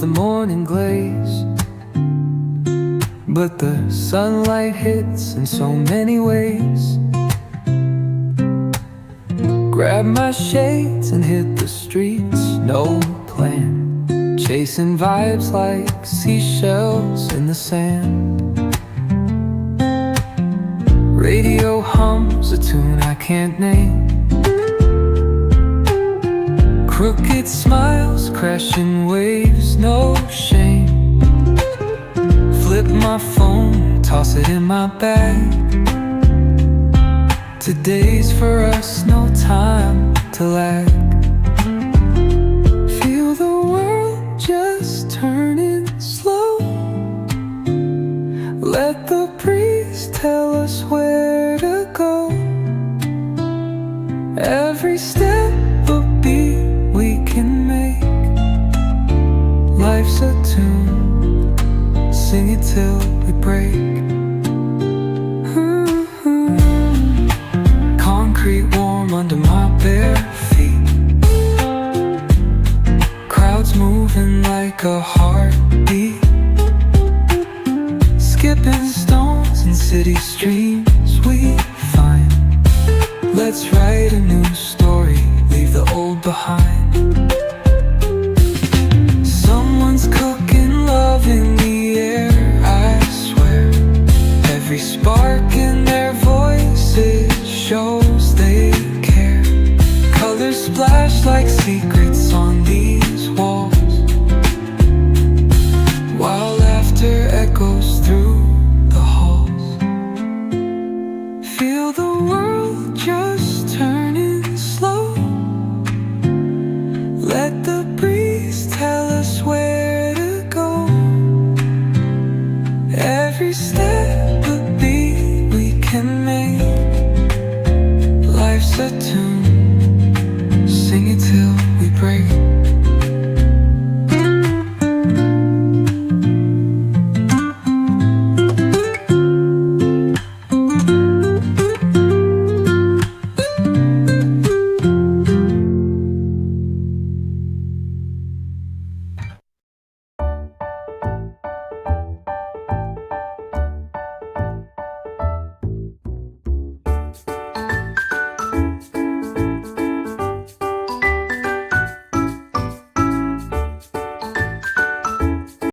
the morning glaze, but the sunlight hits in so many ways. Grab my shades and hit the streets, no plan, chasing vibes like seashells in the sand. Radio hums a tune I can't name. Crooked smiles, crashing waves, no shame. Flip my phone, toss it in my bag. Today's for us, no time to lag. Feel the world just turning slow. Let the breeze tell us where to go. Every step a beat we can make. Life's a tune, sing it till we break. Concrete warm under my bare feet. Crowds moving like a heartbeat. Skipping stones in city streams we find. Let's write a new story, leave the old behind.